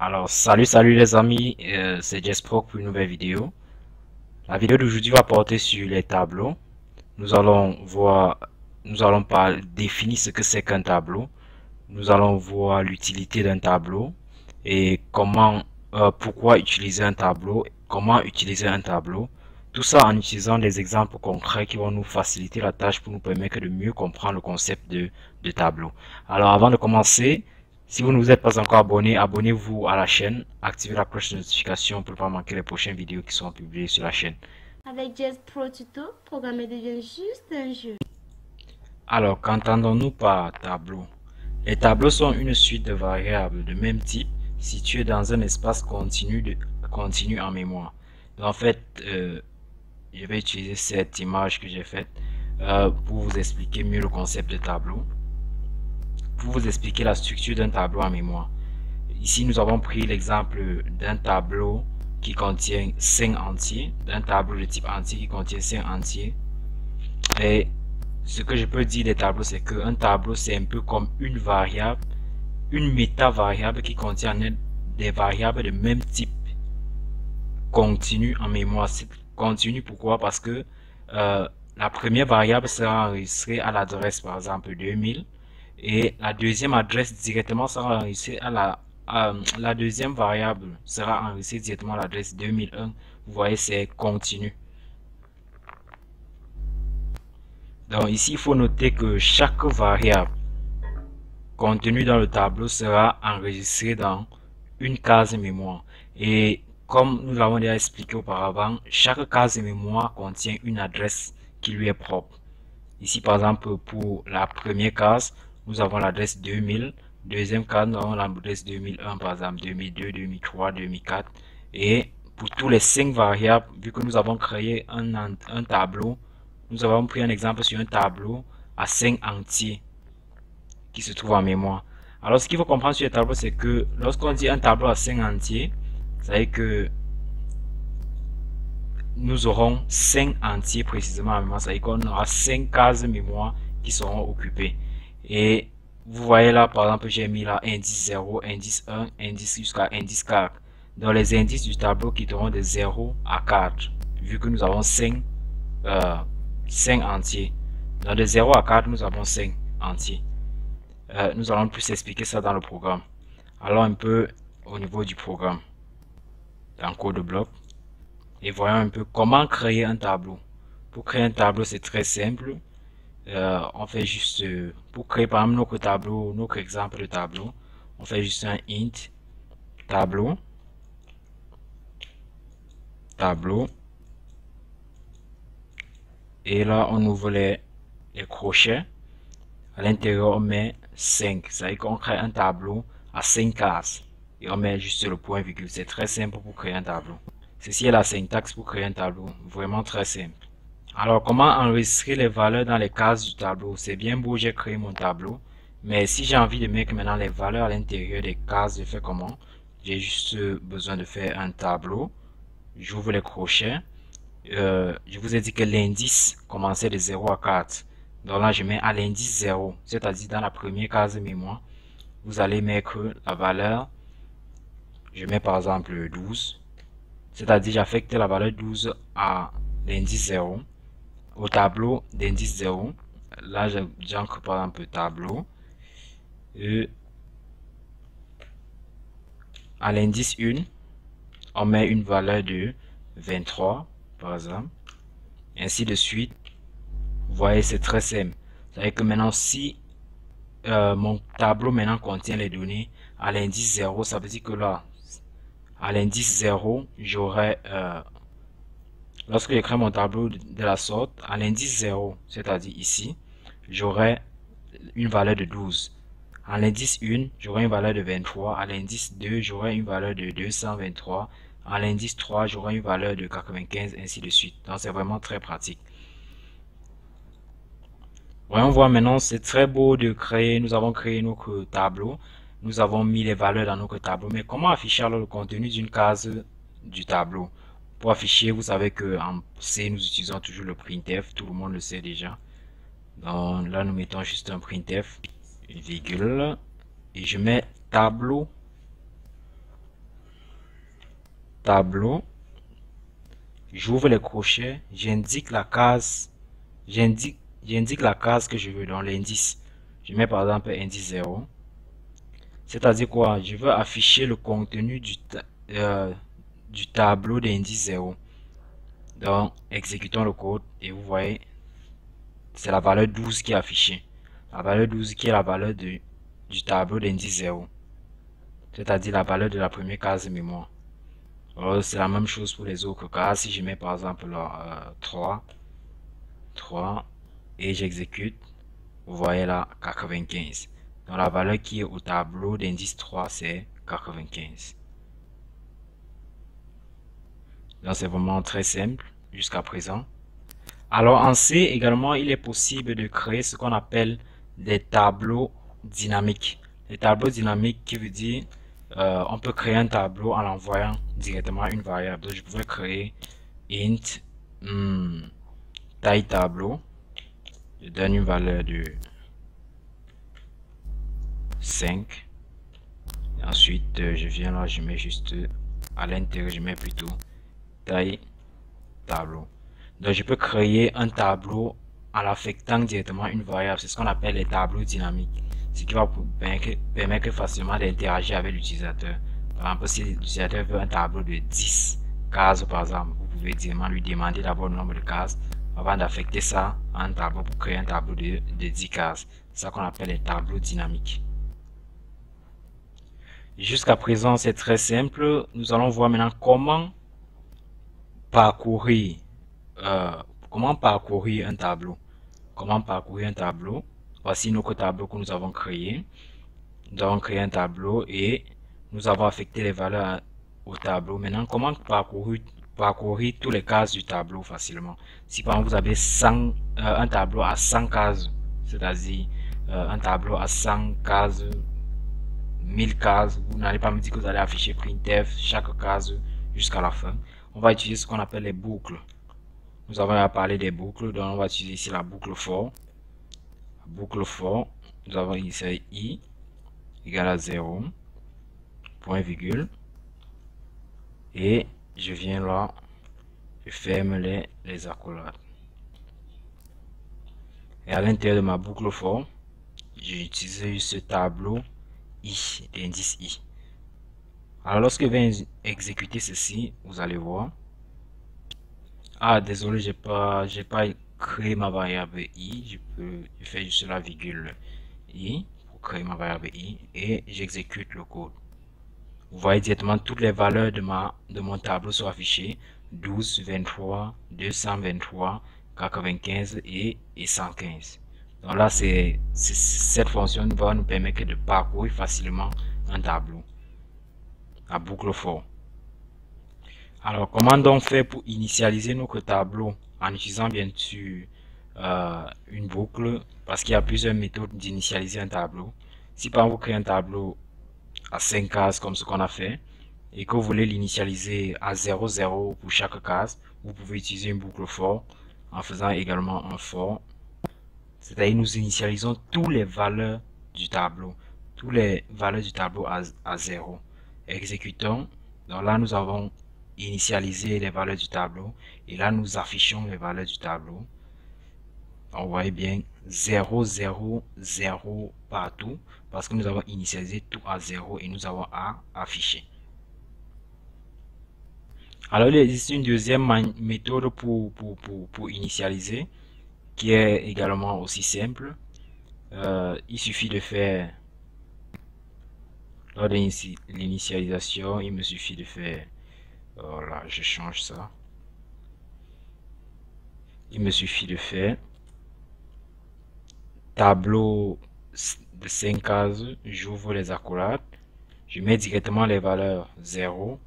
Alors, salut les amis, c'est Jespro pour une nouvelle vidéo. La vidéo d'aujourd'hui va porter sur les tableaux. Nous allons voir, nous allons définir ce que c'est qu'un tableau. Nous allons voir l'utilité d'un tableau et pourquoi utiliser un tableau, comment utiliser un tableau. Tout ça en utilisant des exemples concrets qui vont nous faciliter la tâche pour nous permettre de mieux comprendre le concept de tableau. Alors, avant de commencer, si vous ne vous êtes pas encore abonné, abonnez-vous à la chaîne, activez la cloche de notification pour ne pas manquer les prochaines vidéos qui seront publiées sur la chaîne. Avec Jazz Pro Tuto, programmer devient juste un jeu. Alors, qu'entendons-nous par tableau? Les tableaux sont une suite de variables de même type situées dans un espace continu en mémoire. En fait, je vais utiliser cette image que j'ai faite pour vous expliquer mieux le concept de tableau, pour vous expliquer la structure d'un tableau en mémoire. Ici, nous avons pris l'exemple d'un tableau qui contient 5 entiers, d'un tableau de type entier qui contient 5 entiers. Et ce que je peux dire des tableaux, c'est qu'un tableau, c'est un peu comme une variable, une méta-variable qui contient des variables de même type continue en mémoire. C'est continu, pourquoi? Parce que la première variable sera enregistrée à l'adresse, par exemple, 2000, et la deuxième adresse directement sera enregistrée à la deuxième variable sera enregistrée directement à l'adresse 2001. Vous voyez, c'est continu. Donc ici, il faut noter que chaque variable contenue dans le tableau sera enregistrée dans une case mémoire. Et comme nous l'avons déjà expliqué auparavant, chaque case mémoire contient une adresse qui lui est propre. Ici, par exemple, pour la première case, nous avons l'adresse 2000. Deuxième case, nous avons l'adresse 2001, par exemple, 2002, 2003, 2004. Et pour tous les 5 variables, vu que nous avons créé un tableau, nous avons pris un exemple sur un tableau à 5 entiers qui se trouve en mémoire. Alors, ce qu'il faut comprendre sur le tableau, c'est que lorsqu'on dit un tableau à 5 entiers, ça veut dire que nous aurons 5 entiers précisément en mémoire. Ça veut dire qu'on aura 5 cases mémoire qui seront occupées. Et vous voyez là, par exemple, j'ai mis là indice 0, indice 1, indice jusqu'à indice 4. Donc, les indices du tableau quitteront de 0 à 4, vu que nous avons 5 entiers. Donc, de 0 à 4, nous avons 5 entiers. Nous allons plus expliquer ça dans le programme. Allons un peu au niveau du programme, dans code bloc, et voyons un peu comment créer un tableau. Pour créer un tableau, c'est très simple. On fait juste, pour créer par exemple notre tableau, notre exemple de tableau, on fait juste un int tableau, et là on ouvre les crochets. À l'intérieur, on met 5. Ça veut dire qu'on crée un tableau à 5 cases. Et on met juste le point virgule. C'est très simple pour créer un tableau. Ceci est la syntaxe pour créer un tableau. Vraiment très simple. Alors, comment enregistrer les valeurs dans les cases du tableau? C'est bien beau, j'ai créé mon tableau. Mais si j'ai envie de mettre maintenant les valeurs à l'intérieur des cases, je fais comment? J'ai juste besoin de faire un tableau. J'ouvre les crochets. Je vous ai dit que l'indice commençait de 0 à 4. Donc là, je mets à l'indice 0, c'est-à-dire dans la première case mémoire, vous allez mettre la valeur, je mets par exemple 12, c'est-à-dire j'affecte la valeur 12 à l'indice 0, au tableau d'indice 0. Là, j'encre par exemple tableau, et à l'indice 1, on met une valeur de 23, par exemple, ainsi de suite. Vous voyez, c'est très simple. Ça veut dire que maintenant, si mon tableau maintenant contient les données à l'indice 0, ça veut dire que là, à l'indice 0, j'aurai, lorsque je crée mon tableau de la sorte, à l'indice 0, c'est-à-dire ici, j'aurai une valeur de 12. À l'indice 1, j'aurai une valeur de 23. À l'indice 2, j'aurai une valeur de 223. À l'indice 3, j'aurai une valeur de 95, ainsi de suite. Donc, c'est vraiment très pratique. Voyons voir maintenant, c'est très beau de créer, nous avons créé notre tableau, nous avons mis les valeurs dans notre tableau, mais comment afficher alors le contenu d'une case du tableau? Pour afficher, vous savez que en C, nous utilisons toujours le printf, tout le monde le sait déjà. Donc là, nous mettons juste un printf, une virgule, et je mets tableau tableau, j'ouvre les crochets, j'indique la case, j'indique la case que je veux dans l'indice. Je mets par exemple indice 0. C'est-à-dire quoi? Je veux afficher le contenu du tableau d'indice 0. Donc, exécutons le code et vous voyez, c'est la valeur 12 qui est affichée. La valeur 12 qui est la valeur du tableau d'indice 0. C'est-à-dire la valeur de la première case de mémoire. C'est la même chose pour les autres cases. Si je mets par exemple 3 et j'exécute, vous voyez là 95. Donc la valeur qui est au tableau d'indice 3 c'est 95. Donc c'est vraiment très simple jusqu'à présent. Alors en C également, il est possible de créer ce qu'on appelle des tableaux dynamiques. Les tableaux dynamiques qui veut dire on peut créer un tableau en l'envoyant directement à une variable. Donc je pourrais créer int taille tableau. Je donne une valeur de 5. Et ensuite je viens là, je mets juste à l'intérieur, je mets plutôt taille tableau. Donc je peux créer un tableau en l'affectant directement une variable. C'est ce qu'on appelle les tableaux dynamiques. Ce qui va permettre facilement d'interagir avec l'utilisateur. Par exemple, si l'utilisateur veut un tableau de 10 cases par exemple, vous pouvez directement lui demander d'abord le nombre de cases avant d'affecter ça à un tableau pour créer un tableau de 10 cases. C'est ça qu'on appelle les tableaux dynamiques. Jusqu'à présent, c'est très simple. Nous allons voir maintenant comment parcourir un tableau. Comment parcourir un tableau? Voici notre tableau que nous avons créé. Nous avons créé un tableau et nous avons affecté les valeurs au tableau. Maintenant, comment parcourir toutes les cases du tableau facilement? Si par exemple vous avez un tableau à 100 cases, c'est-à-dire un tableau à 100 cases, 1000 cases, vous n'allez pas me dire que vous allez afficher printf chaque case jusqu'à la fin. On va utiliser ce qu'on appelle les boucles. Nous avons parlé des boucles, donc on va utiliser ici la boucle for. La boucle for, nous avons ici i égale à 0, point virgule, et je viens là, je ferme les accolades. Et à l'intérieur de ma boucle for, j'ai utilisé ce tableau i, l'indice i. Alors lorsque je viens exécuter ceci, vous allez voir. Ah, désolé, j'ai pas créé ma variable i. Je fais juste la virgule i pour créer ma variable i et j'exécute le code. Vous voyez directement toutes les valeurs de mon tableau sont affichées: 12, 23, 223, 95 et 115. Donc là, cette fonction va nous permettre de parcourir facilement un tableau. La boucle for. Alors, comment donc faire pour initialiser notre tableau en utilisant bien sûr une boucle, parce qu'il y a plusieurs méthodes d'initialiser un tableau. Si par exemple vous créez un tableau à 5 cases comme ce qu'on a fait et que vous voulez l'initialiser à 0, 0 pour chaque case, vous pouvez utiliser une boucle for en faisant également un for. C'est-à-dire nous initialisons toutes les valeurs du tableau, à 0. Exécutons. Donc là, nous avons initialisé les valeurs du tableau et là, nous affichons les valeurs du tableau. On voit bien 0, 0, 0 partout parce que nous avons initialisé tout à 0 et nous avons à afficher. Alors, il existe une deuxième méthode pour initialiser qui est également aussi simple. Il suffit de faire, lors de l'initialisation, il me suffit de faire, voilà, je change ça. Il me suffit de faire tableau de 5 cases, j'ouvre les accolades, je mets directement les valeurs 0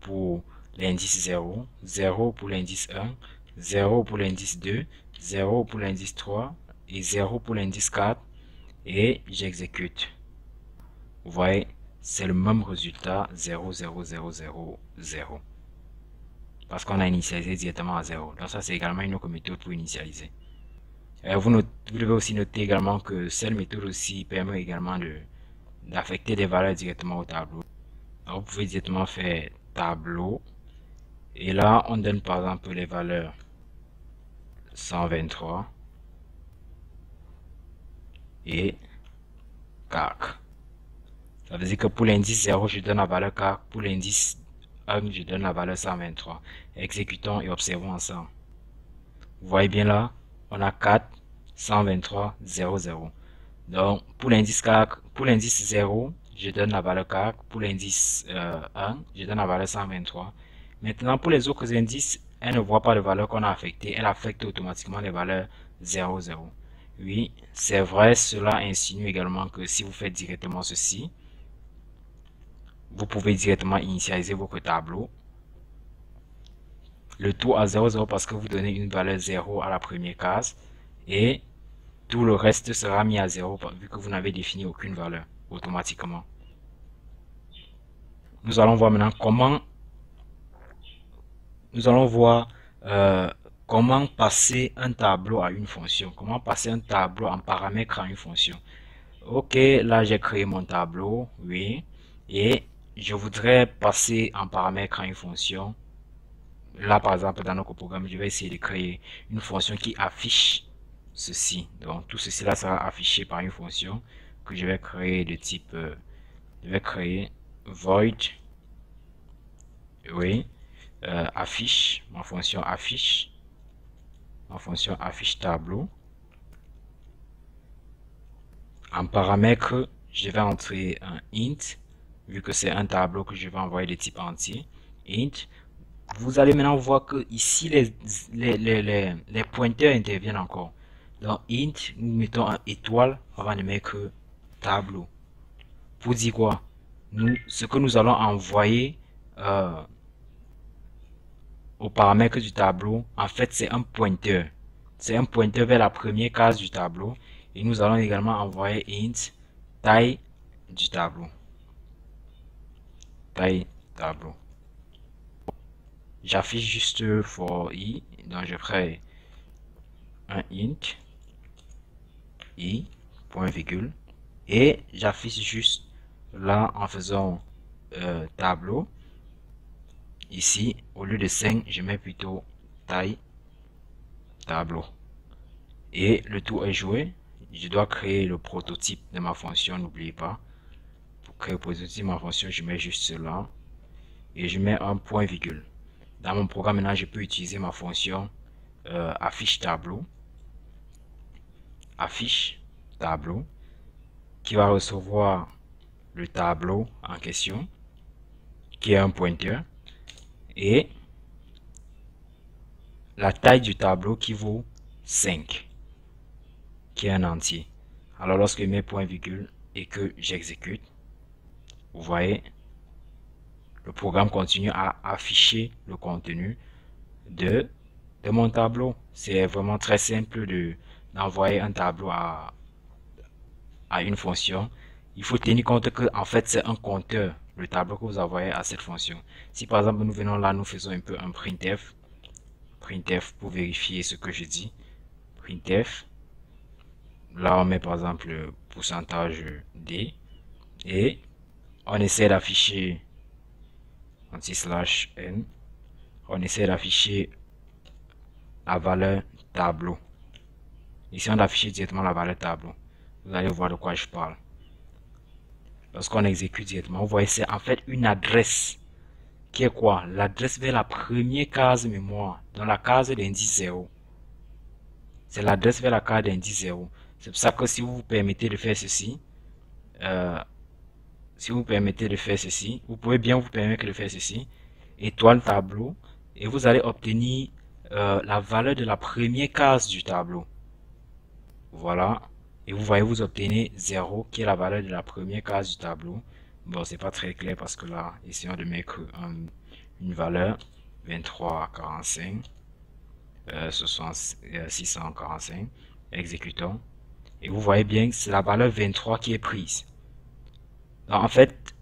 pour l'indice 0, 0 pour l'indice 1, 0 pour l'indice 2, 0 pour l'indice 3 et 0 pour l'indice 4 et j'exécute. Vous voyez, c'est le même résultat 0, 0, 0, 0, 0. Parce qu'on a initialisé directement à 0. Donc ça, c'est également une autre méthode pour initialiser. Vous devez aussi noter également que cette méthode aussi permet également d'affecter des valeurs directement au tableau. Alors, vous pouvez directement faire tableau Et là, on donne par exemple les valeurs 123 et 4. Ça veut dire que pour l'indice 0, je donne la valeur 4. Pour l'indice 1, je donne la valeur 123. Exécutons et observons ensemble. Vous voyez bien là, on a 4, 123, 0, 0. Donc, pour l'indice 4, pour l'indice 0, je donne la valeur 4. Pour l'indice 1, je donne la valeur 123. Maintenant, pour les autres indices, elle ne voit pas de valeur qu'on a affectée. Elle affecte automatiquement les valeurs 0, 0. Oui, c'est vrai, cela insinue également que si vous faites directement ceci, vous pouvez directement initialiser votre tableau. Le tout à 0, 0 parce que vous donnez une valeur 0 à la première case et tout le reste sera mis à 0 vu que vous n'avez défini aucune valeur automatiquement. Nous allons voir maintenant comment passer un tableau à une fonction. Comment passer un tableau en paramètre à une fonction. Ok, là j'ai créé mon tableau, oui, et je voudrais passer en paramètre à une fonction. Là, par exemple, dans notre programme, je vais essayer de créer une fonction qui affiche ceci. Donc, tout ceci là sera affiché par une fonction que je vais créer de type, je vais créer void, oui, affiche, ma fonction affiche tableau. En paramètre, je vais entrer un int, vu que c'est un tableau que je vais envoyer de type entier, int. Vous allez maintenant voir que ici les pointeurs interviennent encore. Dans int, nous mettons un étoile avant de mettre tableau. Pour dire quoi? Ce que nous allons envoyer au paramètre du tableau, en fait, c'est un pointeur. C'est un pointeur vers la première case du tableau. Et nous allons également envoyer int taille du tableau. Taille tableau. J'affiche juste for i, donc je ferai un int i, point virgule, et j'affiche juste là en faisant tableau. Ici, au lieu de 5, je mets plutôt taille tableau. Et le tout est joué. Je dois créer le prototype de ma fonction, n'oubliez pas. Pour créer le prototype de ma fonction, je mets juste cela. Et je mets un point virgule. Dans mon programme, maintenant, je peux utiliser ma fonction affiche tableau. Affiche tableau. Qui va recevoir le tableau en question. Qui est un pointeur. Et la taille du tableau qui vaut 5. Qui est un entier. Alors, lorsque je mets point virgule et que j'exécute, vous voyez, le programme continue à afficher le contenu de mon tableau. C'est vraiment très simple d'envoyer un tableau à une fonction. Il faut tenir compte que en fait c'est un compteur, le tableau que vous envoyez à cette fonction. Si par exemple nous venons là, nous faisons un peu un printf pour vérifier ce que je dis. Printf. Là on met par exemple le pourcentage d et on essaie d'afficher anti/n, on essaie d'afficher la valeur tableau. Ici, on affiche directement la valeur tableau. Vous allez voir de quoi je parle. Lorsqu'on exécute directement, vous voyez, c'est en fait une adresse. Qui est quoi? L'adresse vers la première case mémoire, dans la case d'indice 0. C'est l'adresse vers la case d'indice 0. C'est pour ça que si vous vous permettez de faire ceci, vous pouvez bien vous permettre de faire ceci, étoile tableau, et vous allez obtenir la valeur de la première case du tableau. Voilà, et vous voyez, vous obtenez 0 qui est la valeur de la première case du tableau. Bon, c'est pas très clair parce que là, essayons de mettre une valeur 2345, 645, exécutons, et vous voyez bien que c'est la valeur 23 qui est prise. Donc, en fait,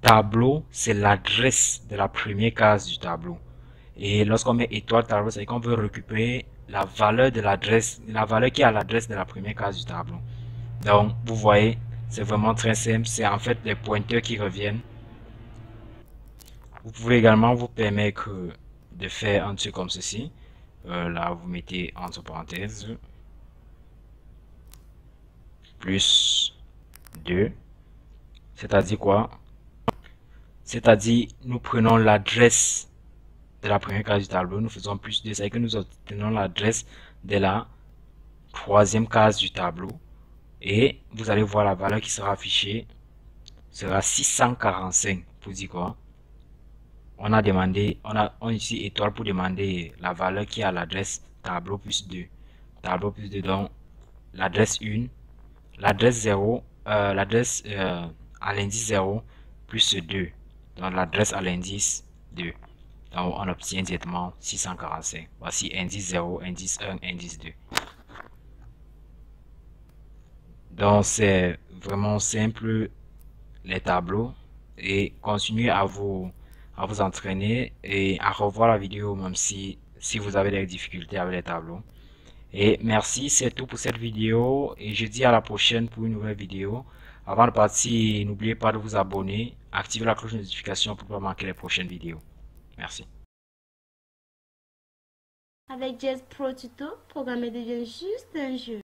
tableau, c'est l'adresse de la première case du tableau. Et lorsqu'on met étoile tableau, c'est qu'on veut récupérer la valeur de l'adresse, la valeur qui est à l'adresse de la première case du tableau. Donc, vous voyez, c'est vraiment très simple. C'est en fait les pointeurs qui reviennent. Vous pouvez également vous permettre de faire un truc comme ceci. Là, vous mettez entre parenthèses plus 2. C'est-à-dire quoi? C'est-à-dire, nous prenons l'adresse de la première case du tableau, nous faisons plus 2, c'est que nous obtenons l'adresse de la troisième case du tableau. Et vous allez voir la valeur qui sera affichée sera 645. Pour dire quoi? On a demandé, on utilise étoile pour demander la valeur qui a l'adresse tableau plus 2. Tableau plus 2, donc l'adresse 1, l'adresse 0, l'adresse à l'indice 0 plus 2. Donc l'adresse à l'indice 2. Donc on obtient directement 645. Voici indice 0, indice 1, indice 2. Donc c'est vraiment simple les tableaux, et continuez à vous entraîner et à revoir la vidéo même si vous avez des difficultés avec les tableaux. Et merci, c'est tout pour cette vidéo et je dis à la prochaine pour une nouvelle vidéo. Avant de partir, n'oubliez pas de vous abonner, activer la cloche de notification pour ne pas manquer les prochaines vidéos. Merci. Avec JS Pro Tuto, programmer devient juste un jeu.